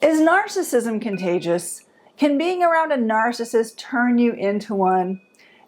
Is narcissism contagious? Can being around a narcissist turn you into one?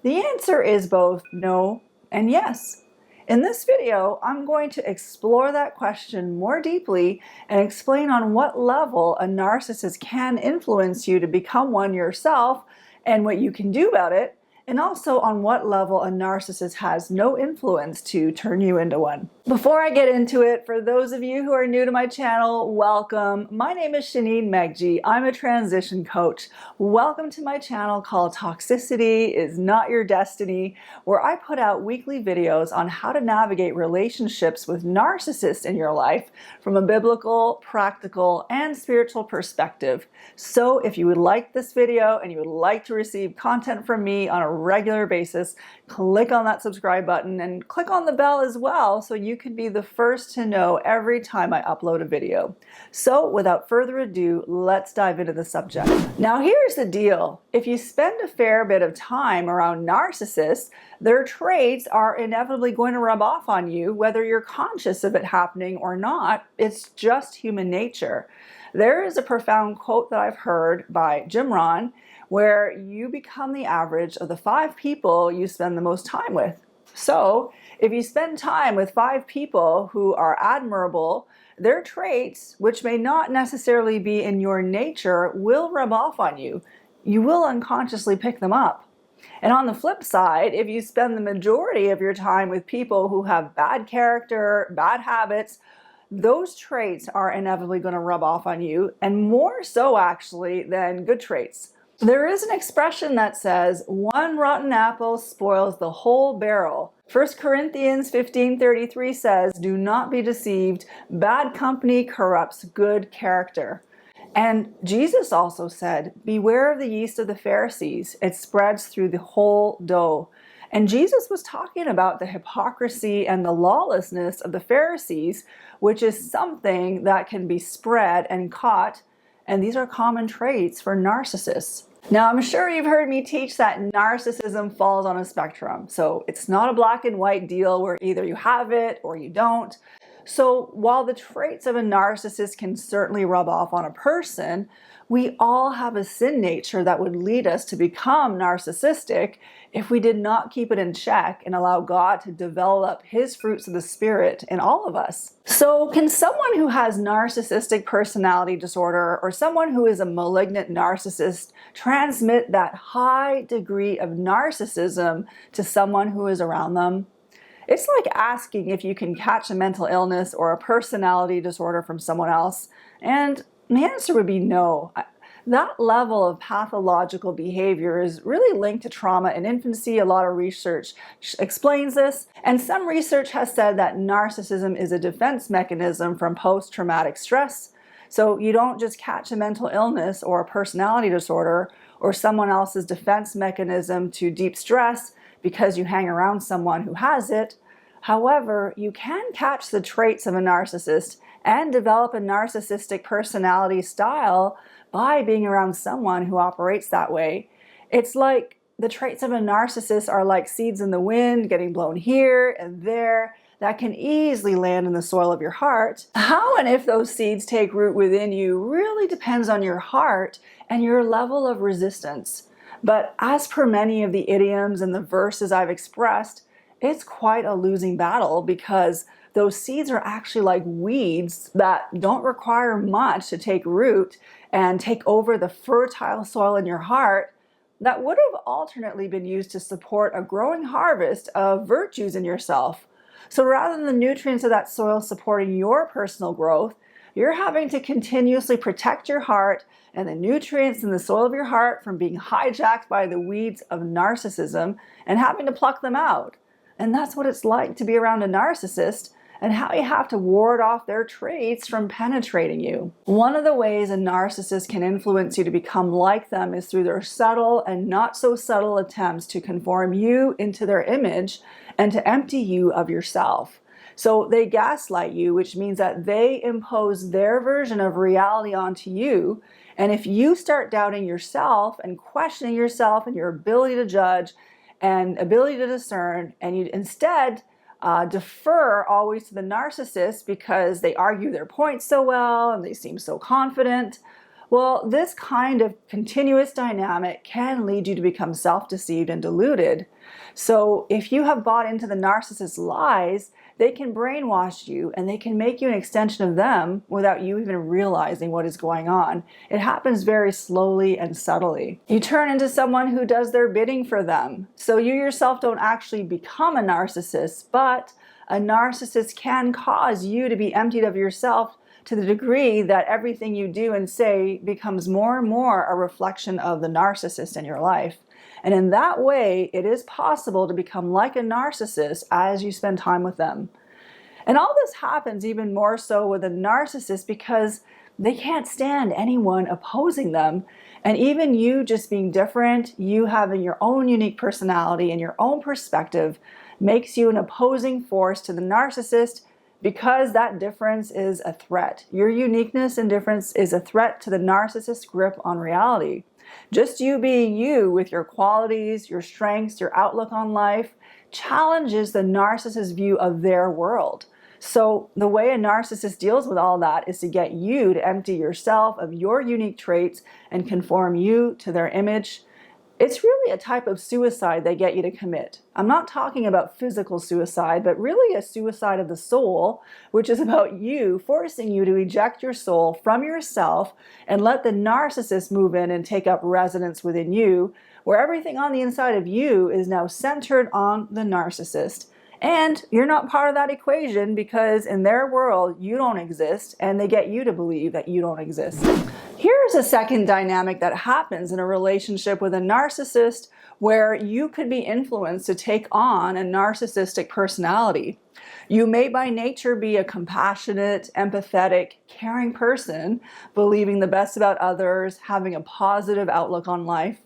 The answer is both no and yes. In this video, I'm going to explore that question more deeply and explain on what level a narcissist can influence you to become one yourself and what you can do about it, and also on what level a narcissist has no influence to turn you into one. Before I get into it, for those of you who are new to my channel, welcome. My name is Shaneen Megji. I'm a transition coach. Welcome to my channel called Toxicity is Not Your Destiny, where I put out weekly videos on how to navigate relationships with narcissists in your life from a biblical, practical, and spiritual perspective. So if you would like this video and you would like to receive content from me on a regular basis, click on that subscribe button and click on the bell as well so you can be the first to know every time I upload a video. So without further ado, let's dive into the subject. Now here's the deal. If you spend a fair bit of time around narcissists, their traits are inevitably going to rub off on you, whether you're conscious of it happening or not. It's just human nature. There is a profound quote that I've heard by Jim Rohn, where you become the average of the 5 people you spend the most time with. So if you spend time with 5 people who are admirable, their traits, which may not necessarily be in your nature, will rub off on you. You will unconsciously pick them up. And on the flip side, if you spend the majority of your time with people who have bad character, bad habits, those traits are inevitably going to rub off on you, and more so actually than good traits. There is an expression that says, one rotten apple spoils the whole barrel. 1 Corinthians 15:33 says, do not be deceived, bad company corrupts good character. And Jesus also said, beware of the yeast of the Pharisees, it spreads through the whole dough. And Jesus was talking about the hypocrisy and the lawlessness of the Pharisees, which is something that can be spread and caught, and these are common traits for narcissists. Now, I'm sure you've heard me teach that narcissism falls on a spectrum. So it's not a black and white deal where either you have it or you don't. So while the traits of a narcissist can certainly rub off on a person, we all have a sin nature that would lead us to become narcissistic if we did not keep it in check and allow God to develop His fruits of the Spirit in all of us. So can someone who has narcissistic personality disorder or someone who is a malignant narcissist transmit that high degree of narcissism to someone who is around them? It's like asking if you can catch a mental illness or a personality disorder from someone else, and the answer would be no. That level of pathological behavior is really linked to trauma in infancy. A lot of research explains this, and some research has said that narcissism is a defense mechanism from post-traumatic stress. So you don't just catch a mental illness or a personality disorder or someone else's defense mechanism to deep stress because you hang around someone who has it. However, you can catch the traits of a narcissist and develop a narcissistic personality style by being around someone who operates that way. It's like the traits of a narcissist are like seeds in the wind, getting blown here and there, that can easily land in the soil of your heart. How and if those seeds take root within you really depends on your heart and your level of resistance. But as per many of the idioms and the verses I've expressed, it's quite a losing battle because those seeds are actually like weeds that don't require much to take root and take over the fertile soil in your heart that would have alternately been used to support a growing harvest of virtues in yourself. So rather than the nutrients of that soil supporting your personal growth, you're having to continuously protect your heart and the nutrients in the soil of your heart from being hijacked by the weeds of narcissism and having to pluck them out. And that's what it's like to be around a narcissist and how you have to ward off their traits from penetrating you. One of the ways a narcissist can influence you to become like them is through their subtle and not so subtle attempts to conform you into their image and to empty you of yourself. So they gaslight you, which means that they impose their version of reality onto you. And if you start doubting yourself and questioning yourself and your ability to judge and ability to discern, and you instead defer always to the narcissist because they argue their points so well and they seem so confident, Well, this kind of continuous dynamic can lead you to become self-deceived and deluded. So if you have bought into the narcissist's lies, they can brainwash you and they can make you an extension of them without you even realizing what is going on. It happens very slowly and subtly. You turn into someone who does their bidding for them. So you yourself don't actually become a narcissist, but a narcissist can cause you to be emptied of yourself to the degree that everything you do and say becomes more and more a reflection of the narcissist in your life. And in that way, it is possible to become like a narcissist as you spend time with them. And all this happens even more so with a narcissist because they can't stand anyone opposing them. And even you just being different, you having your own unique personality and your own perspective makes you an opposing force to the narcissist, because that difference is a threat. Your uniqueness and difference is a threat to the narcissist's grip on reality. Just you being you with your qualities, your strengths, your outlook on life challenges the narcissist's view of their world. So the way a narcissist deals with all that is to get you to empty yourself of your unique traits and conform you to their image. It's really a type of suicide they get you to commit. I'm not talking about physical suicide, but really a suicide of the soul, which is about you forcing you to eject your soul from yourself and let the narcissist move in and take up residence within you, where everything on the inside of you is now centered on the narcissist. And you're not part of that equation because in their world, you don't exist, and they get you to believe that you don't exist. Here's a second dynamic that happens in a relationship with a narcissist where you could be influenced to take on a narcissistic personality. You may by nature be a compassionate, empathetic, caring person, believing the best about others, having a positive outlook on life,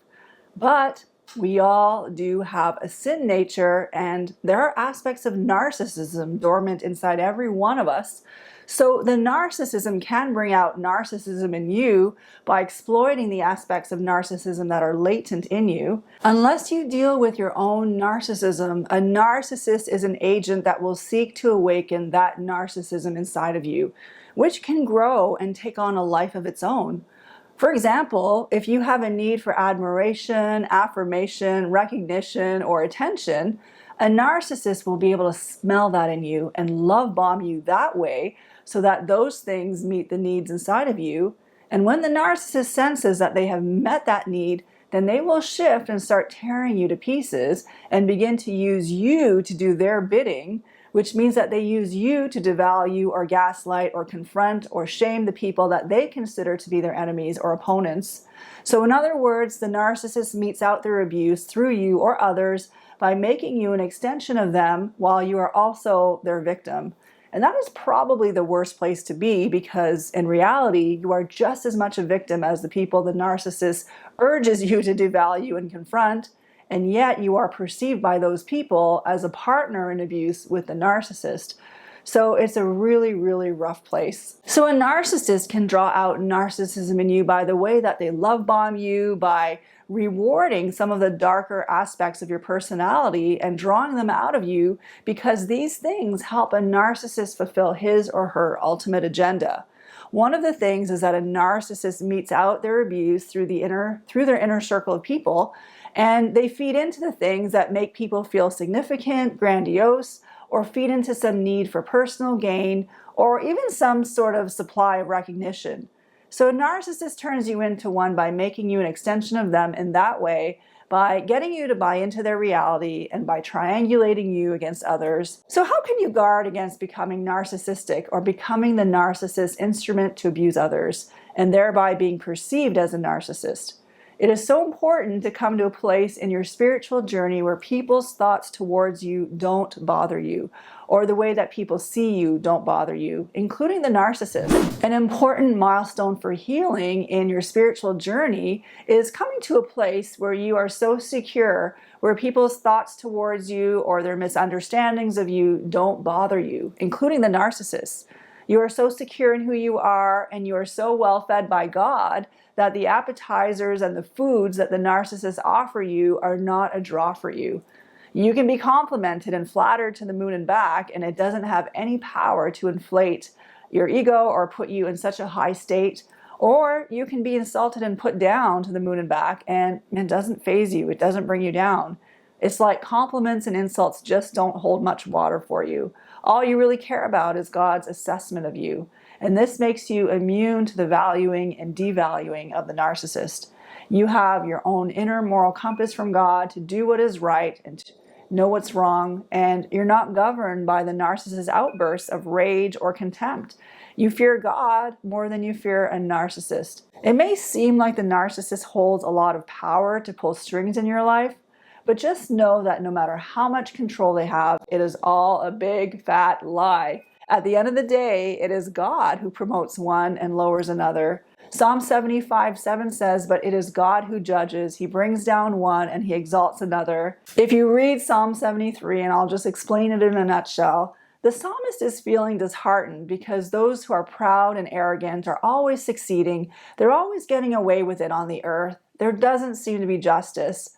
but we all do have a sin nature, and there are aspects of narcissism dormant inside every one of us. So the narcissism can bring out narcissism in you by exploiting the aspects of narcissism that are latent in you. Unless you deal with your own narcissism, a narcissist is an agent that will seek to awaken that narcissism inside of you, which can grow and take on a life of its own. For example, if you have a need for admiration, affirmation, recognition, or attention, a narcissist will be able to smell that in you and love bomb you that way so that those things meet the needs inside of you. And when the narcissist senses that they have met that need, then they will shift and start tearing you to pieces and begin to use you to do their bidding, which means that they use you to devalue or gaslight or confront or shame the people that they consider to be their enemies or opponents. So in other words, the narcissist metes out their abuse through you or others by making you an extension of them while you are also their victim. And that is probably the worst place to be, because in reality, you are just as much a victim as the people the narcissist urges you to devalue and confront. And yet you are perceived by those people as a partner in abuse with the narcissist. So it's a really, really rough place. So a narcissist can draw out narcissism in you by the way that they love bomb you, by rewarding some of the darker aspects of your personality and drawing them out of you, because these things help a narcissist fulfill his or her ultimate agenda. One of the things is that a narcissist metes out their abuse through their inner circle of people, and they feed into the things that make people feel significant, grandiose, or feed into some need for personal gain, or even some sort of supply of recognition. So a narcissist turns you into one by making you an extension of them in that way, by getting you to buy into their reality and by triangulating you against others. So how can you guard against becoming narcissistic or becoming the narcissist's instrument to abuse others and thereby being perceived as a narcissist? It is so important to come to a place in your spiritual journey where people's thoughts towards you don't bother you, or the way that people see you don't bother you, including the narcissist. An important milestone for healing in your spiritual journey is coming to a place where you are so secure, where people's thoughts towards you or their misunderstandings of you don't bother you, including the narcissist. You are so secure in who you are, and you are so well fed by God that the appetizers and the foods that the narcissists offer you are not a draw for you. You can be complimented and flattered to the moon and back, and it doesn't have any power to inflate your ego or put you in such a high state Or you can be insulted and put down to the moon and back, and it doesn't faze you. It doesn't bring you down. It's like compliments and insults just don't hold much water for you. All you really care about is God's assessment of you. And this makes you immune to the valuing and devaluing of the narcissist. You have your own inner moral compass from God to do what is right and to know what's wrong, and you're not governed by the narcissist's outbursts of rage or contempt. You fear God more than you fear a narcissist. It may seem like the narcissist holds a lot of power to pull strings in your life, but just know that no matter how much control they have, it is all a big fat lie. At the end of the day, it is God who promotes one and lowers another. Psalm 75:7 says, "But it is God who judges. He brings down one and he exalts another." If you read Psalm 73, and I'll just explain it in a nutshell, the psalmist is feeling disheartened because those who are proud and arrogant are always succeeding. They're always getting away with it on the earth. There doesn't seem to be justice.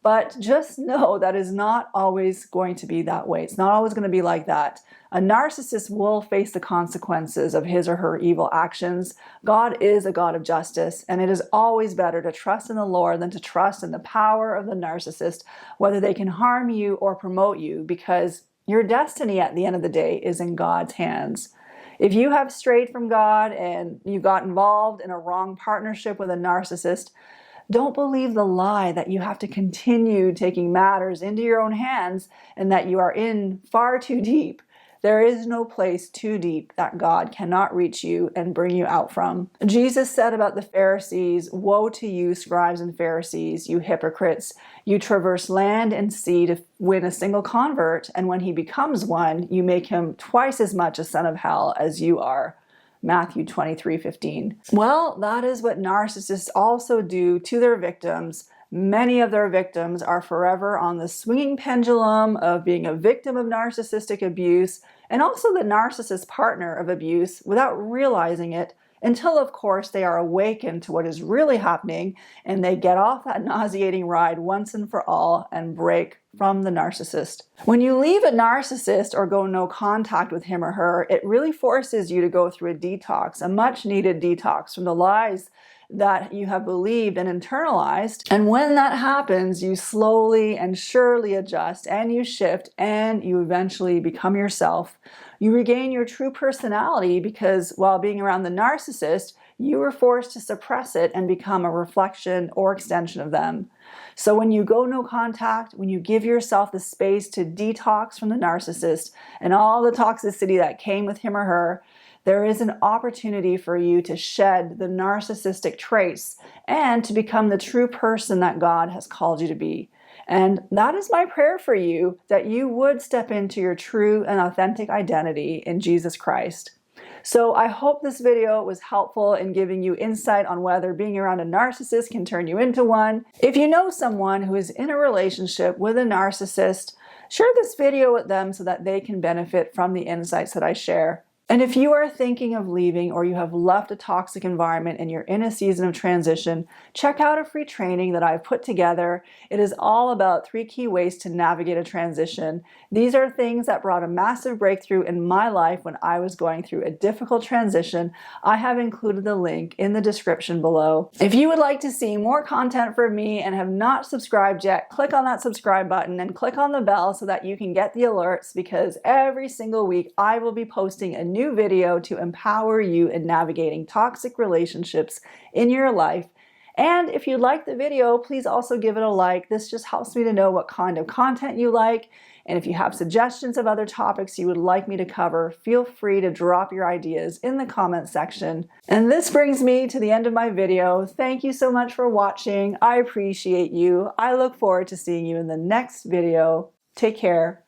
But just know that is not always going to be that way. It's not always going to be like that. A narcissist will face the consequences of his or her evil actions. God is a God of justice, and it is always better to trust in the Lord than to trust in the power of the narcissist, whether they can harm you or promote you, because your destiny at the end of the day is in God's hands. If you have strayed from God and you got involved in a wrong partnership with a narcissist, don't believe the lie that you have to continue taking matters into your own hands and that you are in far too deep. There is no place too deep that God cannot reach you and bring you out from. Jesus said about the Pharisees, "Woe to you, scribes and Pharisees, you hypocrites! You traverse land and sea to win a single convert, and when he becomes one, you make him twice as much a son of hell as you are." Matthew 23:15. Well, that is what narcissists also do to their victims. Many of their victims are forever on the swinging pendulum of being a victim of narcissistic abuse and also the narcissist partner of abuse without realizing it, until, of course, they are awakened to what is really happening and they get off that nauseating ride once and for all and break from the narcissist. When you leave a narcissist or go no contact with him or her, it really forces you to go through a detox, a much needed detox from the lies that you have believed and internalized. And when that happens, you slowly and surely adjust and you shift and you eventually become yourself. You regain your true personality because while being around the narcissist, you were forced to suppress it and become a reflection or extension of them. So when you go no contact, when you give yourself the space to detox from the narcissist and all the toxicity that came with him or her, there is an opportunity for you to shed the narcissistic traits and to become the true person that God has called you to be. And that is my prayer for you, that you would step into your true and authentic identity in Jesus Christ. So I hope this video was helpful in giving you insight on whether being around a narcissist can turn you into one. If you know someone who is in a relationship with a narcissist, share this video with them so that they can benefit from the insights that I share. And if you are thinking of leaving or you have left a toxic environment and you're in a season of transition, check out a free training that I've put together. It is all about 3 key ways to navigate a transition. These are things that brought a massive breakthrough in my life when I was going through a difficult transition. I have included the link in the description below. If you would like to see more content from me and have not subscribed yet, click on that subscribe button and click on the bell so that you can get the alerts, because every single week I will be posting a new video to empower you in navigating toxic relationships in your life. And if you like the video, please also give it a like. This just helps me to know what kind of content you like. And if you have suggestions of other topics you would like me to cover, feel free to drop your ideas in the comment section. And this brings me to the end of my video. Thank you so much for watching. I appreciate you. I look forward to seeing you in the next video. Take care.